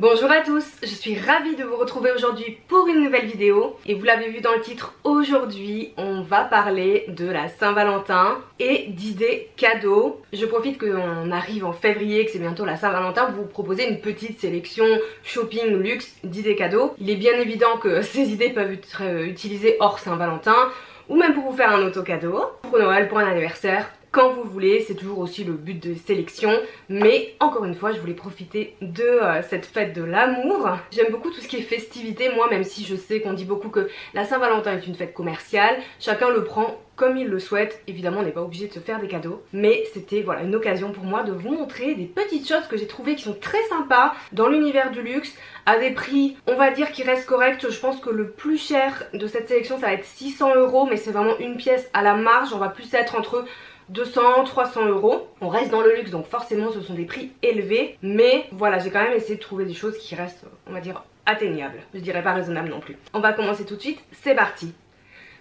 Bonjour à tous, je suis ravie de vous retrouver aujourd'hui pour une nouvelle vidéo. Et vous l'avez vu dans le titre, aujourd'hui on va parler de la Saint-Valentin et d'idées cadeaux. Je profite qu'on arrive en février, que c'est bientôt la Saint-Valentin, pour vous proposer une petite sélection shopping luxe d'idées cadeaux. Il est bien évident que ces idées peuvent être utilisées hors Saint-Valentin, ou même pour vous faire un auto-cadeau, pour Noël, pour un anniversaire. Quand vous voulez, c'est toujours aussi le but de sélection. Mais encore une fois, je voulais profiter de cette fête de l'amour. J'aime beaucoup tout ce qui est festivité, moi, même si je sais qu'on dit beaucoup que la Saint-Valentin est une fête commerciale. Chacun le prend comme il le souhaite. Évidemment, on n'est pas obligé de se faire des cadeaux. Mais c'était voilà une occasion pour moi de vous montrer des petites choses que j'ai trouvées qui sont très sympas dans l'univers du luxe, à des prix, on va dire, qui restent corrects. Je pense que le plus cher de cette sélection, ça va être 600 €, mais c'est vraiment une pièce à la marge. On va plus être entre 200, 300 €. On reste dans le luxe, donc forcément ce sont des prix élevés. Mais voilà, j'ai quand même essayé de trouver des choses qui restent, on va dire, atteignables. Je dirais pas raisonnables non plus. On va commencer tout de suite, c'est parti.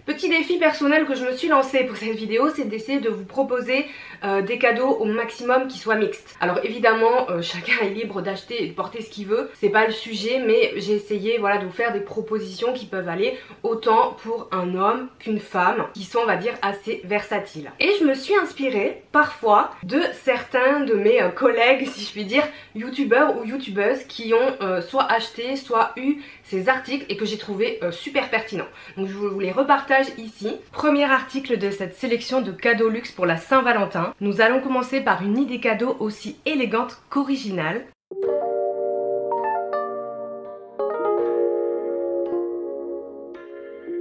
Petit défi personnel que je me suis lancé pour cette vidéo, c'est d'essayer de vous proposer des cadeaux au maximum qui soient mixtes. Alors évidemment, chacun est libre d'acheter et de porter ce qu'il veut, c'est pas le sujet, mais j'ai essayé voilà, de vous faire des propositions qui peuvent aller autant pour un homme qu'une femme, qui sont on va dire assez versatiles. Et je me suis inspirée parfois de certains de mes collègues, si je puis dire, youtubeurs ou youtubeuses qui ont soit acheté, soit eu ces articles et que j'ai trouvé super pertinents. Donc je vous les repartage ici. Premier article de cette sélection de cadeaux luxe pour la Saint-Valentin. Nous allons commencer par une idée cadeau aussi élégante qu'originale.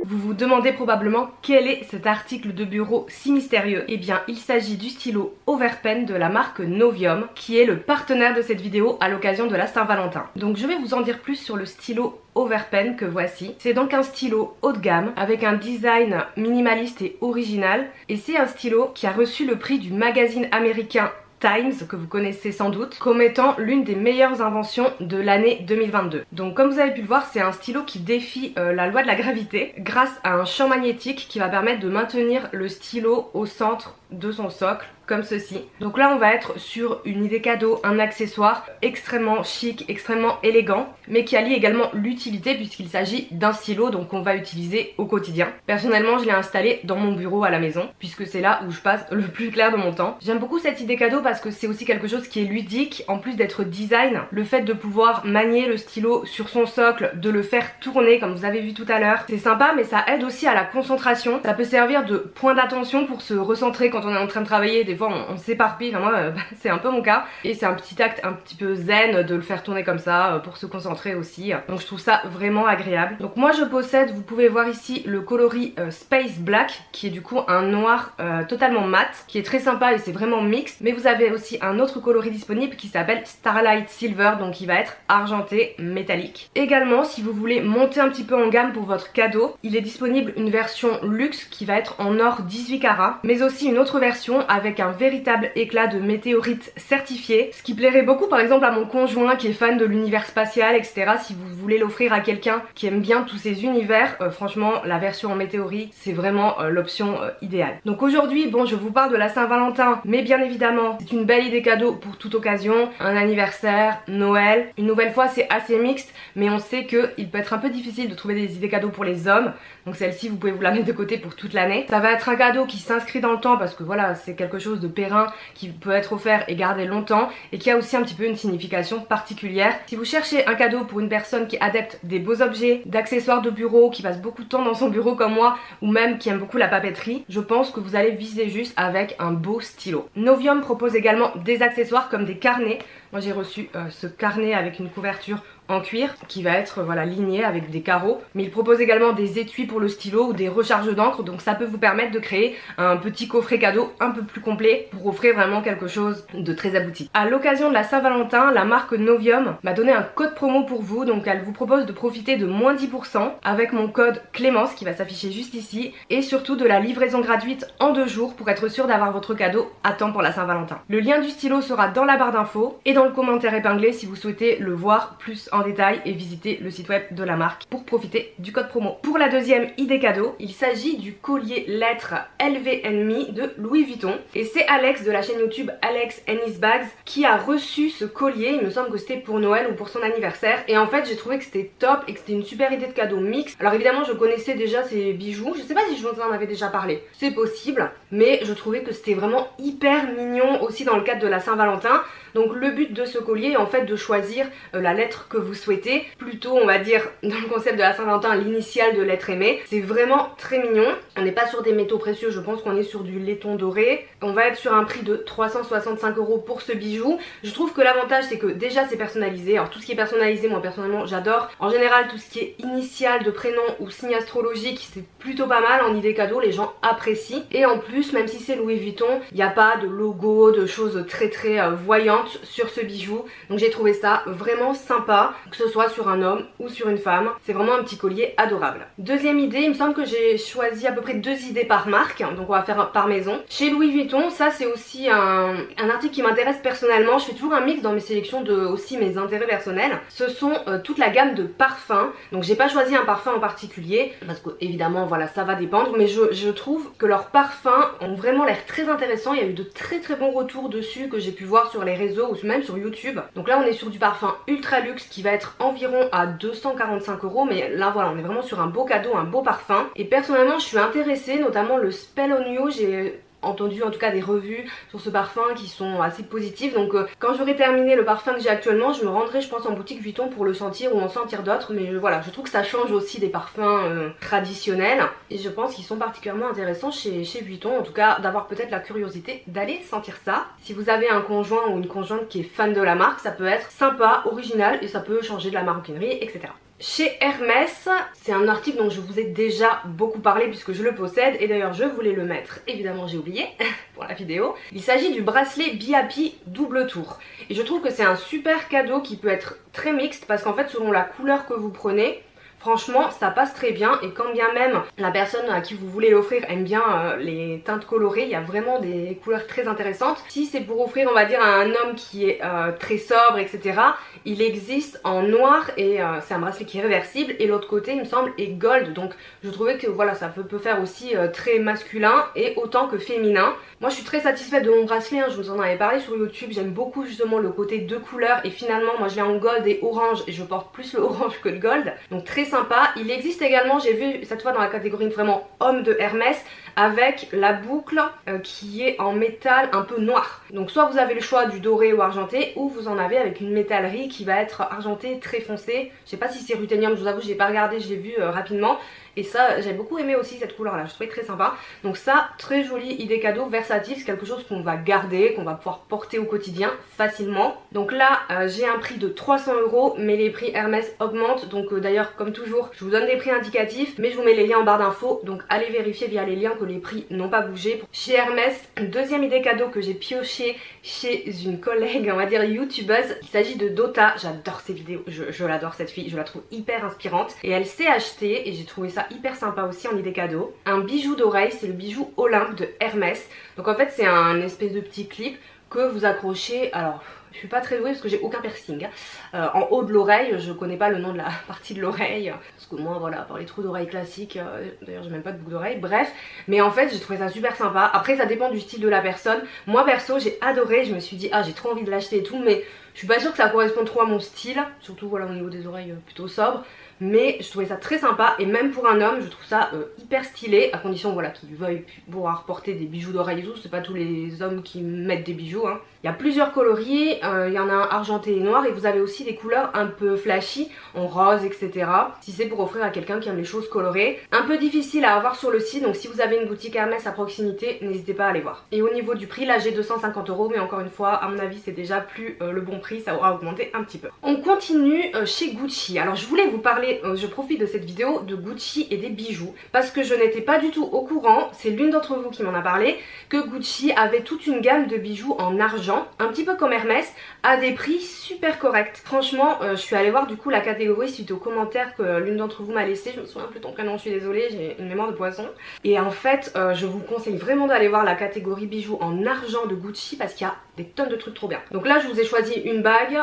Vous vous demandez probablement quel est cet article de bureau si mystérieux. Eh bien, il s'agit du stylo Overpen de la marque Novium, qui est le partenaire de cette vidéo à l'occasion de la Saint-Valentin. Donc je vais vous en dire plus sur le stylo Overpen que voici. C'est donc un stylo haut de gamme avec un design minimaliste et original. Et c'est un stylo qui a reçu le prix du magazine américain Times, que vous connaissez sans doute, comme étant l'une des meilleures inventions de l'année 2022. Donc comme vous avez pu le voir, c'est un stylo qui défie la loi de la gravité grâce à un champ magnétique qui va permettre de maintenir le stylo au centre de son socle, comme ceci. Donc là on va être sur une idée cadeau, un accessoire extrêmement chic, extrêmement élégant, mais qui allie également l'utilité puisqu'il s'agit d'un stylo donc qu'on va utiliser au quotidien. Personnellement je l'ai installé dans mon bureau à la maison puisque c'est là où je passe le plus clair de mon temps. J'aime beaucoup cette idée cadeau parce que c'est aussi quelque chose qui est ludique, en plus d'être design. Le fait de pouvoir manier le stylo sur son socle, de le faire tourner comme vous avez vu tout à l'heure, c'est sympa, mais ça aide aussi à la concentration. Ça peut servir de point d'attention pour se recentrer quand on est en train de travailler. Des fois on s'éparpille, enfin, moi c'est un peu mon cas, et c'est un petit acte un petit peu zen de le faire tourner comme ça pour se concentrer aussi. Donc je trouve ça vraiment agréable. Donc moi je possède, vous pouvez voir ici, le coloris Space Black, qui est du coup un noir totalement mat, qui est très sympa et c'est vraiment mixte. Mais vous avez aussi un autre coloris disponible qui s'appelle Starlight Silver, donc il va être argenté métallique. Également, si vous voulez monter un petit peu en gamme pour votre cadeau, il est disponible une version luxe qui va être en or 18 carats, mais aussi une autre version avec un véritable éclat de météorite certifié, ce qui plairait beaucoup par exemple à mon conjoint qui est fan de l'univers spatial, etc. Si vous voulez l'offrir à quelqu'un qui aime bien tous ces univers, franchement la version en météorite c'est vraiment l'option idéale. Donc aujourd'hui, bon, je vous parle de la Saint-Valentin, mais bien évidemment c'est une belle idée cadeau pour toute occasion, un anniversaire, Noël. Une nouvelle fois c'est assez mixte, mais on sait qu'il peut être un peu difficile de trouver des idées cadeaux pour les hommes, donc celle-ci vous pouvez vous la mettre de côté pour toute l'année. Ça va être un cadeau qui s'inscrit dans le temps parce que voilà, c'est quelque chose de périn qui peut être offert et gardé longtemps et qui a aussi un petit peu une signification particulière. Si vous cherchez un cadeau pour une personne qui est adepte des beaux objets, d'accessoires de bureau, qui passe beaucoup de temps dans son bureau comme moi, ou même qui aime beaucoup la papeterie, je pense que vous allez viser juste avec un beau stylo. Novium propose également des accessoires comme des carnets. Moi j'ai reçu ce carnet avec une couverture en cuir qui va être voilà ligné avec des carreaux, mais il propose également des étuis pour le stylo ou des recharges d'encre, donc ça peut vous permettre de créer un petit coffret cadeau un peu plus complet pour offrir vraiment quelque chose de très abouti. À l'occasion de la Saint-Valentin, la marque Novium m'a donné un code promo pour vous, donc elle vous propose de profiter de moins 10% avec mon code Clémence qui va s'afficher juste ici, et surtout de la livraison gratuite en 2 jours pour être sûr d'avoir votre cadeau à temps pour la Saint-Valentin. Le lien du stylo sera dans la barre d'infos et dans le commentaire épinglé si vous souhaitez le voir plus en en détail et visiter le site web de la marque pour profiter du code promo. Pour la deuxième idée cadeau, il s'agit du collier lettres LV&Me de Louis Vuitton. Et c'est Alex de la chaîne YouTube Alex and His Bags qui a reçu ce collier. Il me semble que c'était pour Noël ou pour son anniversaire. Et en fait j'ai trouvé que c'était top et que c'était une super idée de cadeau mix. Alors évidemment je connaissais déjà ces bijoux. Je sais pas si je vous en avais déjà parlé. C'est possible. Mais je trouvais que c'était vraiment hyper mignon aussi dans le cadre de la Saint-Valentin. Donc le but de ce collier est en fait de choisir la lettre que vous souhaitez. Plutôt on va dire dans le concept de la Saint-Valentin l'initiale de l'être aimé. C'est vraiment très mignon. On n'est pas sur des métaux précieux, je pense qu'on est sur du laiton doré. On va être sur un prix de 365 € pour ce bijou. Je trouve que l'avantage c'est que déjà c'est personnalisé. Alors tout ce qui est personnalisé moi personnellement j'adore. En général tout ce qui est initial de prénom ou signe astrologique c'est plutôt pas mal en idée cadeau, les gens apprécient. Et en plus même si c'est Louis Vuitton, il n'y a pas de logo, de choses très voyantes sur ce bijou, donc j'ai trouvé ça vraiment sympa, que ce soit sur un homme ou sur une femme. C'est vraiment un petit collier adorable. Deuxième idée, il me semble que j'ai choisi à peu près 2 idées par marque, donc on va faire par maison. Chez Louis Vuitton, ça c'est aussi un article qui m'intéresse personnellement. Je fais toujours un mix dans mes sélections de aussi mes intérêts personnels. Ce sont toute la gamme de parfums, donc j'ai pas choisi un parfum en particulier parce que évidemment voilà ça va dépendre, mais je trouve que leurs parfums ont vraiment l'air très intéressants. Il y a eu de très bons retours dessus que j'ai pu voir sur les réseaux ou même sur YouTube. Donc là on est sur du parfum ultra luxe qui va être environ à 245 €, mais là voilà on est vraiment sur un beau cadeau, un beau parfum. Et personnellement je suis intéressée, notamment le Spell on You, j'ai entendu en tout cas des revues sur ce parfum qui sont assez positives. Donc quand j'aurai terminé le parfum que j'ai actuellement, je me rendrai je pense en boutique Vuitton pour le sentir ou en sentir d'autres. Mais voilà, je trouve que ça change aussi des parfums traditionnels et je pense qu'ils sont particulièrement intéressants chez Vuitton. En tout cas d'avoir peut-être la curiosité d'aller sentir ça. Si vous avez un conjoint ou une conjointe qui est fan de la marque, ça peut être sympa, original et ça peut changer de la maroquinerie, etc. Chez Hermès, c'est un article dont je vous ai déjà beaucoup parlé puisque je le possède et d'ailleurs je voulais le mettre, évidemment j'ai oublié pour la vidéo. Il s'agit du bracelet Be Happy double tour et je trouve que c'est un super cadeau qui peut être très mixte parce qu'en fait selon la couleur que vous prenez, franchement ça passe très bien. Et quand bien même la personne à qui vous voulez l'offrir aime bien les teintes colorées, il y a vraiment des couleurs très intéressantes. Si c'est pour offrir on va dire à un homme qui est très sobre etc, il existe en noir et c'est un bracelet qui est réversible et l'autre côté il me semble est gold. Donc je trouvais que voilà ça peut faire aussi très masculin et autant que féminin. Moi je suis très satisfaite de mon bracelet, hein, je vous en avais parlé sur YouTube. J'aime beaucoup justement le côté 2 couleurs et finalement moi je l'ai en gold et orange et je porte plus le orange que le gold, donc très sympa. Il existe également, j'ai vu cette fois dans la catégorie vraiment homme de Hermès, avec la boucle qui est en métal un peu noir. Donc soit vous avez le choix du doré ou argenté, ou vous en avez avec une métallerie qui va être argentée très foncée. Je sais pas si c'est ruthénium, je vous avoue je l'ai pas regardé, je l'ai vu rapidement. Et ça j'ai beaucoup aimé aussi cette couleur là, je trouvais très sympa. Donc ça, très jolie idée cadeau, versatile, c'est quelque chose qu'on va garder, qu'on va pouvoir porter au quotidien facilement. Donc là j'ai un prix de 300 €, mais les prix Hermès augmentent. Donc d'ailleurs comme toujours je vous donne des prix indicatifs, mais je vous mets les liens en barre d'infos, donc allez vérifier via les liens que les prix n'ont pas bougé. Chez Hermès, deuxième idée cadeau que j'ai pioché chez une collègue on va dire youtubeuse, il s'agit de Dota. J'adore ses vidéos, je l'adore cette fille, je la trouve hyper inspirante et elle s'est achetée, et j'ai trouvé ça hyper sympa aussi en idée cadeau, un bijou d'oreille. C'est le bijou Olympe de Hermès. Donc en fait c'est un espèce de petit clip que vous accrochez. Alors je suis pas très douée parce que j'ai aucun piercing en haut de l'oreille, je connais pas le nom de la partie de l'oreille parce que moi voilà, par les trous d'oreille classiques, d'ailleurs j'ai même pas de boucle d'oreille, bref. Mais en fait j'ai trouvé ça super sympa. Après ça dépend du style de la personne. Moi perso j'ai adoré, je me suis dit ah j'ai trop envie de l'acheter et tout, mais je suis pas sûre que ça corresponde trop à mon style, surtout voilà au niveau des oreilles plutôt sobre. Mais je trouvais ça très sympa et même pour un homme je trouve ça hyper stylé, à condition voilà qu'il veuille pouvoir porter des bijoux d'oreille et tout. C'est pas tous les hommes qui mettent des bijoux hein. Il y a plusieurs coloris, il y en a un argenté et noir, et vous avez aussi des couleurs un peu flashy, en rose etc. Si c'est pour offrir à quelqu'un qui aime les choses colorées. Un peu difficile à avoir sur le site, donc si vous avez une boutique Hermès à proximité, n'hésitez pas à aller voir. Et au niveau du prix, là j'ai 250 €, mais encore une fois à mon avis c'est déjà plus le bon prix, ça aura augmenté un petit peu. On continue chez Gucci. Alors je voulais vous parler, je profite de cette vidéo, de Gucci et des bijoux, parce que je n'étais pas du tout au courant, c'est l'une d'entre vous qui m'en a parlé, que Gucci avait toute une gamme de bijoux en argent, un petit peu comme Hermès, à des prix super corrects. Franchement je suis allée voir du coup la catégorie suite aux commentaires que l'une d'entre vous m'a laissé. Je me souviens plus ton prénom, je suis désolée, j'ai une mémoire de poisson. Et en fait je vous conseille vraiment d'aller voir la catégorie bijoux en argent de Gucci, parce qu'il y a des tonnes de trucs trop bien. Donc là je vous ai choisi une bague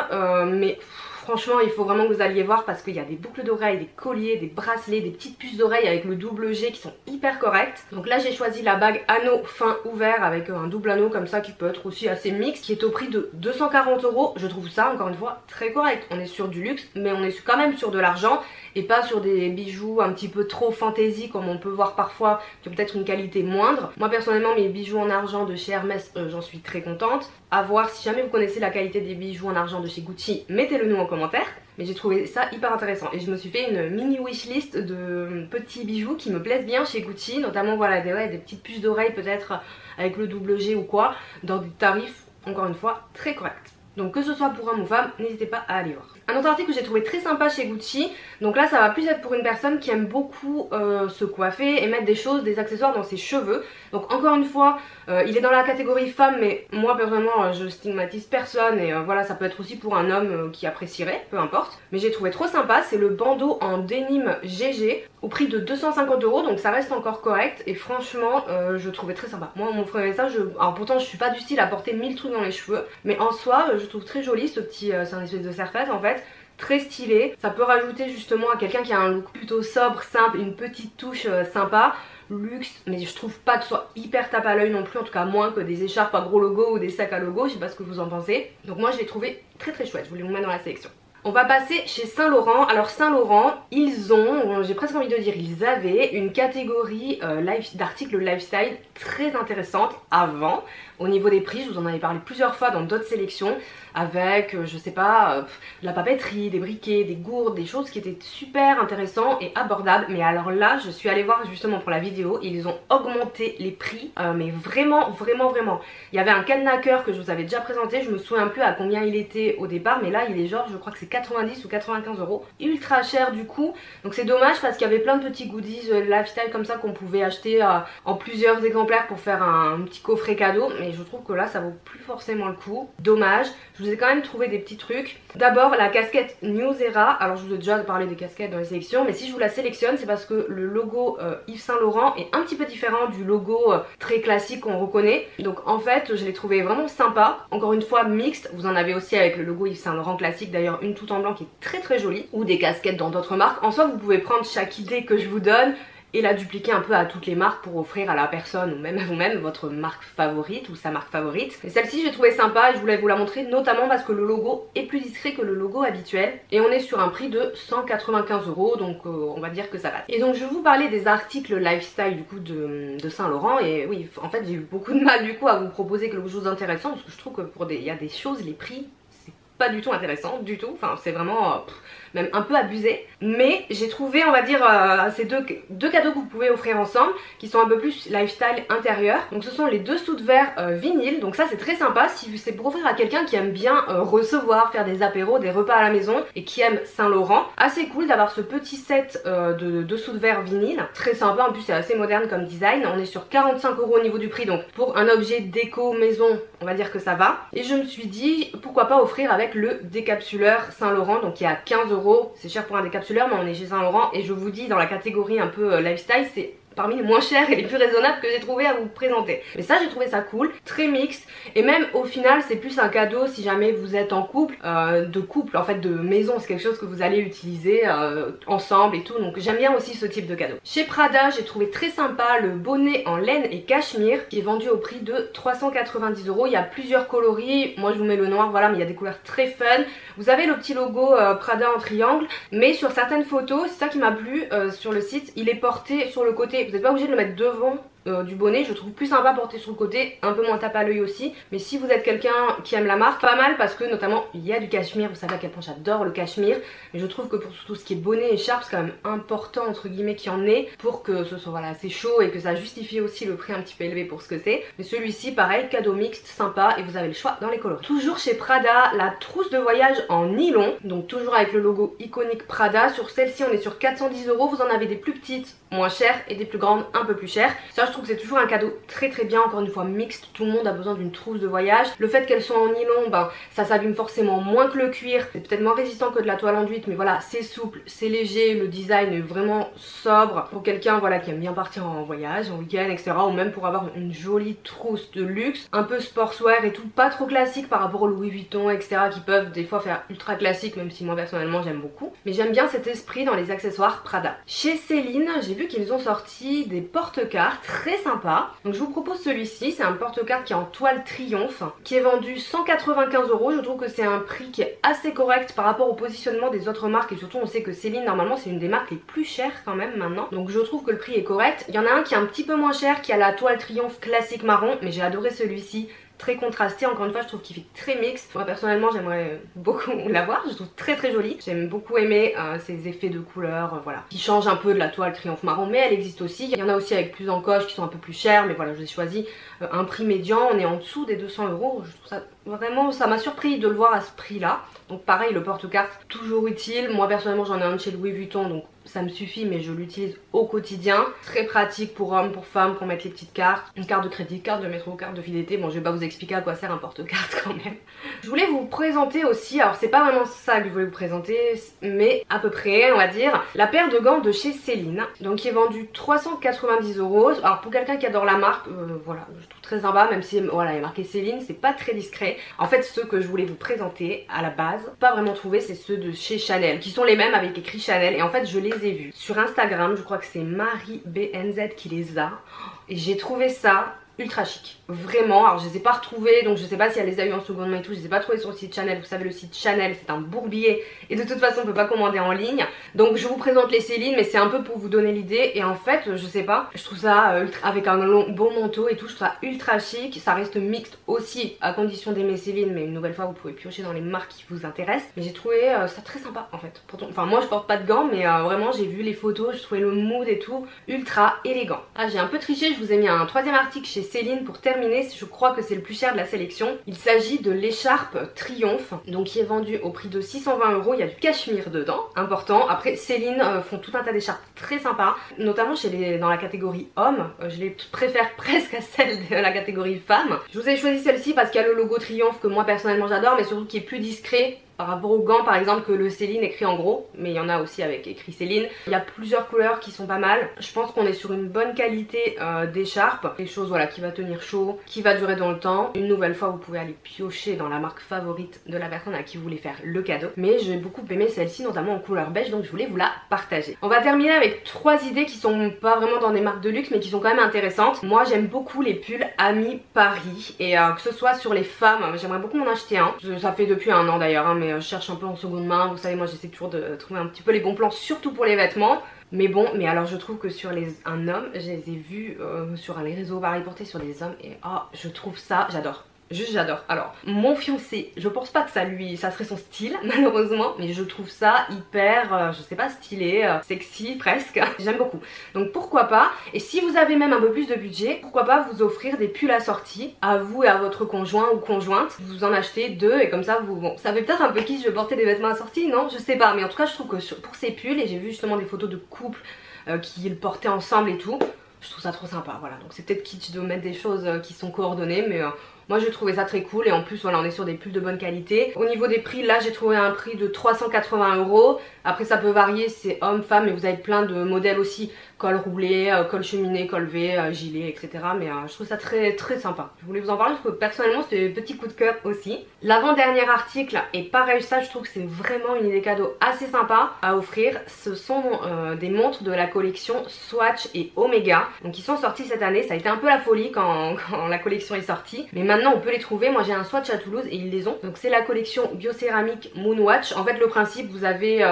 mais Franchement il faut vraiment que vous alliez voir parce qu'il y a des boucles d'oreilles, des colliers, des bracelets, des petites puces d'oreilles avec le double G qui sont hyper correctes. Donc là j'ai choisi la bague anneau fin ouvert avec un double anneau comme ça qui peut être aussi assez mixte, qui est au prix de 240 €. Je trouve ça encore une fois très correct. On est sur du luxe mais on est quand même sur de l'argent et pas sur des bijoux un petit peu trop fantaisie comme on peut voir parfois, qui ont peut-être une qualité moindre. Moi personnellement mes bijoux en argent de chez Hermès, j'en suis très contente. À voir, si jamais vous connaissez la qualité des bijoux en argent de chez Gucci, mettez-le nous en commentaire. Mais j'ai trouvé ça hyper intéressant et je me suis fait une mini wishlist de petits bijoux qui me plaisent bien chez Gucci, notamment voilà des petites puces d'oreilles peut-être avec le double G ou quoi, dans des tarifs encore une fois très corrects. Donc que ce soit pour homme ou femme, n'hésitez pas à aller voir. Un autre article que j'ai trouvé très sympa chez Gucci, donc là ça va plus être pour une personne qui aime beaucoup se coiffer et mettre des choses, des accessoires dans ses cheveux. Donc encore une fois, il est dans la catégorie femme mais moi personnellement je stigmatise personne et voilà, ça peut être aussi pour un homme qui apprécierait, peu importe. Mais j'ai trouvé trop sympa, c'est le bandeau en dénime GG au prix de 250 €, donc ça reste encore correct et franchement je trouvais très sympa. Moi mon frère et ça, alors pourtant je suis pas du style à porter 1000 trucs dans les cheveux, mais en soi je trouve très joli ce petit, c'est un espèce de serre-tête en fait. Très stylé, ça peut rajouter justement à quelqu'un qui a un look plutôt sobre, simple, une petite touche sympa, luxe, mais je trouve pas que ce soit hyper tape à l'œil non plus, en tout cas moins que des écharpes à gros logo ou des sacs à logo, je sais pas ce que vous en pensez. Donc moi je l'ai trouvé très très chouette, je voulais vous mettre dans la sélection. On va passer chez Saint Laurent. Alors Saint Laurent, ils ont, j'ai presque envie de dire ils avaient une catégorie d'articles lifestyle très intéressante avant. Au niveau des prix, je vous en avais parlé plusieurs fois dans d'autres sélections, avec je sais pas, de la papeterie, des briquets, des gourdes, des choses qui étaient super intéressantes et abordables. Mais alors là je suis allée voir justement pour la vidéo, ils ont augmenté les prix, mais vraiment. Il y avait un cadenas cœur que je vous avais déjà présenté, je me souviens plus à combien il était au départ, mais là il est genre, je crois que c'est 90 ou 95 €, ultra cher du coup. Donc c'est dommage parce qu'il y avait plein de petits goodies lifestyle comme ça qu'on pouvait acheter en plusieurs exemplaires pour faire un petit coffret cadeau, mais je trouve que là ça vaut plus forcément le coup, dommage. Je vous ai quand même trouvé des petits trucs. D'abord la casquette New Era, alors je vous ai déjà parlé des casquettes dans les sélections, mais si je vous la sélectionne c'est parce que le logo Yves Saint Laurent est un petit peu différent du logo très classique qu'on reconnaît. Donc en fait je l'ai trouvé vraiment sympa, encore une fois mixte. Vous en avez aussi avec le logo Yves Saint Laurent classique, d'ailleurs une toute en blanc qui est très très jolie, ou des casquettes dans d'autres marques. En soi vous pouvez prendre chaque idée que je vous donne et la dupliquer un peu à toutes les marques pour offrir à la personne ou même à vous-même votre marque favorite ou sa marque favorite. Et celle-ci j'ai trouvé sympa et je voulais vous la montrer notamment parce que le logo est plus discret que le logo habituel et on est sur un prix de 195 €, donc on va dire que ça passe. Et donc je vais vous parler des articles lifestyle du coup de Saint Laurent, et oui en fait j'ai eu beaucoup de mal du coup à vous proposer quelque chose d'intéressant parce que je trouve que pour il y a des choses, les prix c'est pas du tout intéressant du tout, enfin c'est vraiment même un peu abusé. Mais j'ai trouvé on va dire ces deux cadeaux que vous pouvez offrir ensemble qui sont un peu plus lifestyle intérieur. Donc ce sont les dessous de verre vinyle, donc ça c'est très sympa si c'est pour offrir à quelqu'un qui aime bien recevoir, faire des apéros, des repas à la maison et qui aime Saint Laurent. Assez cool d'avoir ce petit set de dessous de verre vinyle, très sympa, en plus c'est assez moderne comme design. On est sur 45 € au niveau du prix, donc pour un objet déco maison on va dire que ça va. Et je me suis dit pourquoi pas offrir avec le décapsuleur Saint Laurent, donc il y a 15 €. C'est cher pour un décapsuleur mais on est chez Saint Laurent et je vous dis dans la catégorie un peu lifestyle c'est parmi les moins chers et les plus raisonnables que j'ai trouvé à vous présenter. Mais ça j'ai trouvé ça cool, très mixte, et même au final c'est plus un cadeau si jamais vous êtes en couple, en fait de maison, c'est quelque chose que vous allez utiliser ensemble et tout, donc j'aime bien aussi ce type de cadeau. Chez Prada j'ai trouvé très sympa le bonnet en laine et cachemire qui est vendu au prix de 390 €. Il y a plusieurs coloris, moi je vous mets le noir, voilà, mais il y a des couleurs très fun. Vous avez le petit logo Prada en triangle, mais sur certaines photos, c'est ça qui m'a plu sur le site, il est porté sur le côté. Vous n'êtes pas obligé de le mettre devant du bonnet, je trouve plus sympa porté sur le côté, un peu moins tape à l'œil aussi. Mais si vous êtes quelqu'un qui aime la marque, pas mal parce que notamment il y a du cachemire, vous savez à quel point j'adore le cachemire. Mais je trouve que pour tout ce qui est bonnet et écharpe, c'est quand même important entre guillemets qu'il y en ait pour que ce soit voilà, assez chaud et que ça justifie aussi le prix un petit peu élevé pour ce que c'est. Mais celui-ci pareil, cadeau mixte, sympa, et vous avez le choix dans les coloris. Toujours chez Prada, la trousse de voyage en nylon, donc toujours avec le logo iconique Prada. Sur celle-ci on est sur 410 €, vous en avez des plus petites moins chères et des plus grandes un peu plus chères. Ça je trouve que c'est toujours un cadeau très bien, encore une fois mixte, tout le monde a besoin d'une trousse de voyage. Le fait qu'elles soient en nylon, ben ça s'abîme forcément moins que le cuir, c'est peut-être moins résistant que de la toile enduite, mais voilà, c'est souple, c'est léger, le design est vraiment sobre pour quelqu'un voilà qui aime bien partir en voyage, en week-end, etc. Ou même pour avoir une jolie trousse de luxe, un peu sportswear et tout, pas trop classique par rapport au Louis Vuitton, etc. qui peuvent des fois faire ultra classique, même si moi personnellement j'aime beaucoup. Mais j'aime bien cet esprit dans les accessoires Prada. Chez Céline, j'ai vu qu'ils ont sorti des porte-cartes très sympas. Donc je vous propose celui-ci, c'est un porte-cartes qui est en toile triomphe, qui est vendu 195 €. Je trouve que c'est un prix qui est assez correct par rapport au positionnement des autres marques, et surtout on sait que Céline normalement c'est une des marques les plus chères quand même maintenant. Donc je trouve que le prix est correct. Il y en a un qui est un petit peu moins cher, qui a la toile triomphe classique marron, mais j'ai adoré celui-ci. Très contrasté, encore une fois je trouve qu'il fait très mix. Moi personnellement j'aimerais beaucoup l'avoir, je trouve très joli. J'aime beaucoup aimer ces effets de couleurs, voilà, qui changent un peu de la toile triomphe marron, mais elle existe aussi. Il y en a aussi avec plus encoche qui sont un peu plus chères, mais voilà, je vous ai choisi un prix médian, on est en dessous des 200 €. Je trouve ça vraiment, ça m'a surpris de le voir à ce prix là. Donc pareil, le porte-cartes toujours utile. Moi personnellement j'en ai un de chez Louis Vuitton, donc ça me suffit, mais je l'utilise au quotidien. Très pratique pour hommes, pour femmes, pour mettre les petites cartes. Une carte de crédit, carte de métro, carte de fidélité. Bon, je vais pas vous expliquer à quoi sert un porte-cartes quand même. Je voulais vous présenter aussi, alors c'est pas vraiment ça que je voulais vous présenter, mais à peu près, on va dire, la paire de gants de chez Céline. Donc qui est vendue 390 €. Alors pour quelqu'un qui adore la marque, voilà, je trouve très sympa, même si voilà, il est marqué Céline, c'est pas très discret. En fait, ceux que je voulais vous présenter à la base, pas vraiment trouvé, c'est ceux de chez Chanel, qui sont les mêmes avec écrit Chanel. Et en fait, je les ai vus sur Instagram, je crois que c'est Marie BNZ qui les a, et j'ai trouvé ça ultra chic, vraiment. Alors je les ai pas retrouvés, donc je sais pas si elle les a eu en seconde main et tout, je les ai pas trouvés sur le site Chanel. Vous savez, le site Chanel c'est un bourbier et de toute façon on peut pas commander en ligne. Donc je vous présente les Céline, mais c'est un peu pour vous donner l'idée. Et en fait je sais pas, je trouve ça avec un beau manteau et tout, je trouve ça ultra chic. Ça reste mixte aussi à condition d'aimer Céline, mais une nouvelle fois vous pouvez piocher dans les marques qui vous intéressent. Mais j'ai trouvé ça très sympa en fait. Pourtant, enfin moi je porte pas de gants, mais vraiment j'ai vu les photos, je trouvais le mood et tout ultra élégant. Ah, j'ai un peu triché, je vous ai mis un troisième article chez Céline pour terminer, je crois que c'est le plus cher de la sélection. Il s'agit de l'écharpe Triomphe, donc qui est vendue au prix de 620 €. Il y a du cachemire dedans, important. Après Céline font tout un tas d'écharpes très sympas, notamment dans la catégorie homme. Je les préfère presque à celle de la catégorie femme. Je vous ai choisi celle-ci parce qu'il y a le logo Triomphe que moi personnellement j'adore, mais surtout qui est plus discret par rapport aux gants par exemple que le Céline écrit en gros, mais il y en a aussi avec écrit Céline. Il y a plusieurs couleurs qui sont pas mal. Je pense qu'on est sur une bonne qualité d'écharpe, des choses voilà qui va tenir chaud, qui va durer dans le temps. Une nouvelle fois vous pouvez aller piocher dans la marque favorite de la personne à qui vous voulez faire le cadeau, mais j'ai beaucoup aimé celle-ci, notamment en couleur beige, donc je voulais vous la partager. On va terminer avec 3 idées qui sont pas vraiment dans des marques de luxe mais qui sont quand même intéressantes. Moi j'aime beaucoup les pulls Ami Paris, et que ce soit sur les femmes, j'aimerais beaucoup m'en acheter un. Ça fait depuis un an d'ailleurs, mais je cherche un peu en seconde main. Vous savez, moi j'essaie toujours de trouver un petit peu les bons plans, surtout pour les vêtements. Mais bon, mais alors je trouve que sur un homme, je les ai vus sur les réseaux pareil portés sur des hommes, et oh, je trouve ça, j'adore. Juste j'adore. Alors mon fiancé, je pense pas que ça serait son style malheureusement, mais je trouve ça hyper, je sais pas, stylé, sexy presque. J'aime beaucoup. Donc pourquoi pas, et si vous avez même un peu plus de budget, pourquoi pas vous offrir des pulls assortis à vous et à votre conjoint ou conjointe. Vous en achetez 2 et comme ça vous, bon, ça fait peut-être un peu kitsch de porter des vêtements assortis, non? Je sais pas, mais en tout cas je trouve que pour ces pulls, et j'ai vu justement des photos de couples qui le portaient ensemble et tout, je trouve ça trop sympa. Voilà, donc c'est peut-être kitsch de mettre des choses qui sont coordonnées, mais moi j'ai trouvé ça très cool. Et en plus voilà, on est sur des pulls de bonne qualité. Au niveau des prix, là j'ai trouvé un prix de 380 €. Après ça peut varier, c'est homme, femme, mais vous avez plein de modèles aussi. Col roulé, col cheminé, col V, gilet, etc. Mais je trouve ça très sympa. Je voulais vous en parler parce que personnellement c'est un petit coup de cœur aussi. L'avant-dernier article, et pareil ça je trouve que c'est vraiment une idée cadeau assez sympa à offrir. Ce sont des montres de la collection Swatch et Omega. Donc ils sont sortis cette année, ça a été un peu la folie quand la collection est sortie. Mais maintenant on peut les trouver, moi j'ai un Swatch à Toulouse et ils les ont. Donc c'est la collection Biocéramique Moonwatch. En fait le principe, vous avez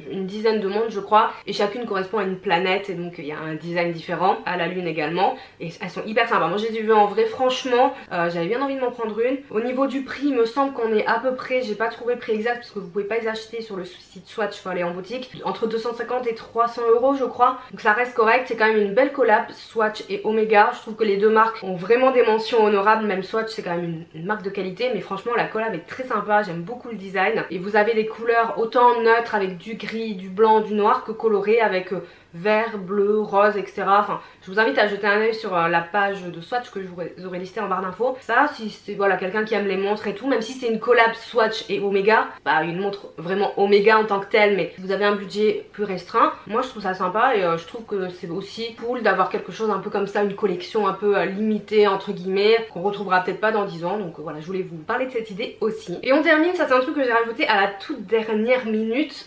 une dizaine de montres je crois, et chacune correspond à une planète, et donc il y a un design différent, à la lune également, et elles sont hyper sympas. Moi je les ai vues en vrai, franchement j'avais bien envie de m'en prendre une. Au niveau du prix, il me semble qu'on est à peu près, j'ai pas trouvé le prix exact parce que vous pouvez pas les acheter sur le site Swatch, il faut aller en boutique, entre 250 et 300 € je crois, donc ça reste correct. C'est quand même une belle collab, Swatch et Omega. Je trouve que les deux marques ont vraiment des mentions honorables, même Swatch c'est quand même une marque de qualité, mais franchement la collab est très sympa, j'aime beaucoup le design. Et vous avez des couleurs autant neutres avec du gris, du blanc, du noir, que colorées avec vert, bleu, rose, etc. Enfin, je vous invite à jeter un œil sur la page de Swatch que je vous aurai listée en barre d'infos. Ça, si c'est voilà, quelqu'un qui aime les montres et tout, même si c'est une collab Swatch et Omega, bah une montre vraiment Omega en tant que telle, mais si vous avez un budget plus restreint, moi je trouve ça sympa et je trouve que c'est aussi cool d'avoir quelque chose un peu comme ça, une collection un peu limitée entre guillemets, qu'on retrouvera peut-être pas dans 10 ans. Donc voilà, je voulais vous parler de cette idée aussi. Et on termine, ça c'est un truc que j'ai rajouté à la toute dernière minute.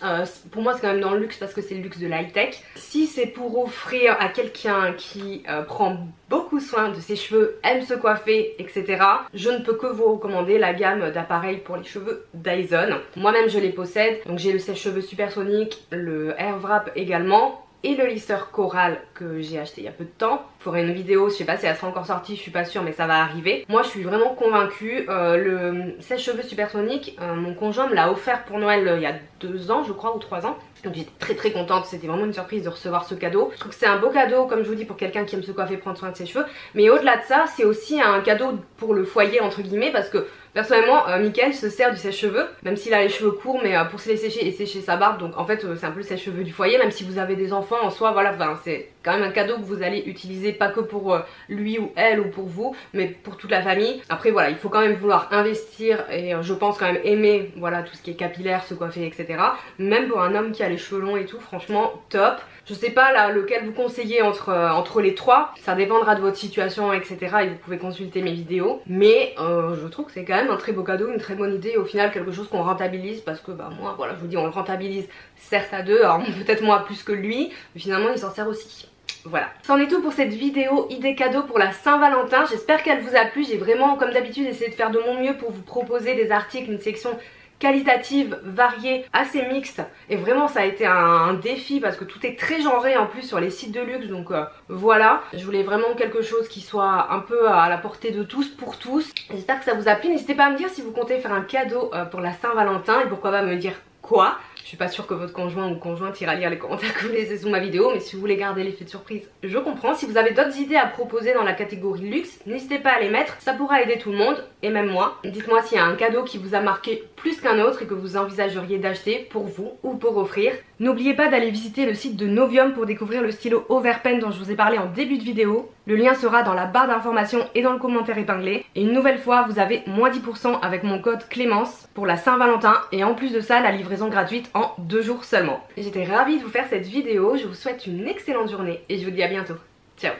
Pour moi c'est quand même dans le luxe parce que c'est le luxe de l'high-tech. Si c'est pour offrir à quelqu'un qui prend beaucoup soin de ses cheveux, aime se coiffer, etc., je ne peux que vous recommander la gamme d'appareils pour les cheveux Dyson. Moi-même je les possède, donc j'ai le sèche-cheveux supersonique, le Air Wrap également, et le lisseur Coral que j'ai acheté il y a peu de temps. Il faudrait une vidéo, je sais pas si elle sera encore sortie, je suis pas sûre, mais ça va arriver. Moi je suis vraiment convaincue. Le sèche-cheveux supersonique, mon conjoint me l'a offert pour Noël il y a 2 ans je crois, ou 3 ans. Donc j'étais très contente, c'était vraiment une surprise de recevoir ce cadeau. Je trouve que c'est un beau cadeau, comme je vous dis, pour quelqu'un qui aime se coiffer, prendre soin de ses cheveux. Mais au-delà de ça, c'est aussi un cadeau pour le foyer entre guillemets, parce que personnellement, Mickaël se sert du sèche-cheveux, même s'il a les cheveux courts, mais pour se les sécher et sécher sa barbe. Donc en fait c'est un peu le sèche-cheveux du foyer, même si vous avez des enfants en soi, voilà, enfin, c'est quand même un cadeau que vous allez utiliser pas que pour lui ou elle ou pour vous, mais pour toute la famille. Après voilà, il faut quand même vouloir investir et je pense quand même aimer voilà tout ce qui est capillaire, se coiffer, etc. Même pour un homme qui a les cheveux longs et tout, franchement top. Je sais pas là lequel vous conseillez entre les trois, ça dépendra de votre situation, etc. et vous pouvez consulter mes vidéos, mais je trouve que c'est quand même un très beau cadeau, une très bonne idée et au final quelque chose qu'on rentabilise, parce que bah moi voilà, je vous dis, on le rentabilise certes à deux, alors peut-être moi plus que lui, mais finalement il s'en sert aussi. Voilà, c'en est tout pour cette vidéo idée cadeau pour la Saint-Valentin. J'espère qu'elle vous a plu. J'ai vraiment comme d'habitude essayé de faire de mon mieux pour vous proposer des articles, une section qualitative, variée, assez mixte, et vraiment ça a été un défi parce que tout est très genré en plus sur les sites de luxe. Donc voilà, je voulais vraiment quelque chose qui soit un peu à la portée de tous pour tous. J'espère que ça vous a plu. N'hésitez pas à me dire si vous comptez faire un cadeau pour la Saint-Valentin et pourquoi pas me dire quoi. Je suis pas sûre que votre conjoint ou conjointe ira lire les commentaires que vous laissez sous ma vidéo, mais si vous voulez garder l'effet de surprise, je comprends. Si vous avez d'autres idées à proposer dans la catégorie luxe, n'hésitez pas à les mettre, ça pourra aider tout le monde, et même moi. Dites-moi s'il y a un cadeau qui vous a marqué plus qu'un autre et que vous envisageriez d'acheter pour vous ou pour offrir. N'oubliez pas d'aller visiter le site de Novium pour découvrir le stylo Overpen dont je vous ai parlé en début de vidéo. Le lien sera dans la barre d'informations et dans le commentaire épinglé. Et une nouvelle fois, vous avez moins 10% avec mon code Clémence pour la Saint-Valentin, et en plus de ça, la livraison gratuite en 2 jours seulement. J'étais ravie de vous faire cette vidéo, je vous souhaite une excellente journée et je vous dis à bientôt. Ciao.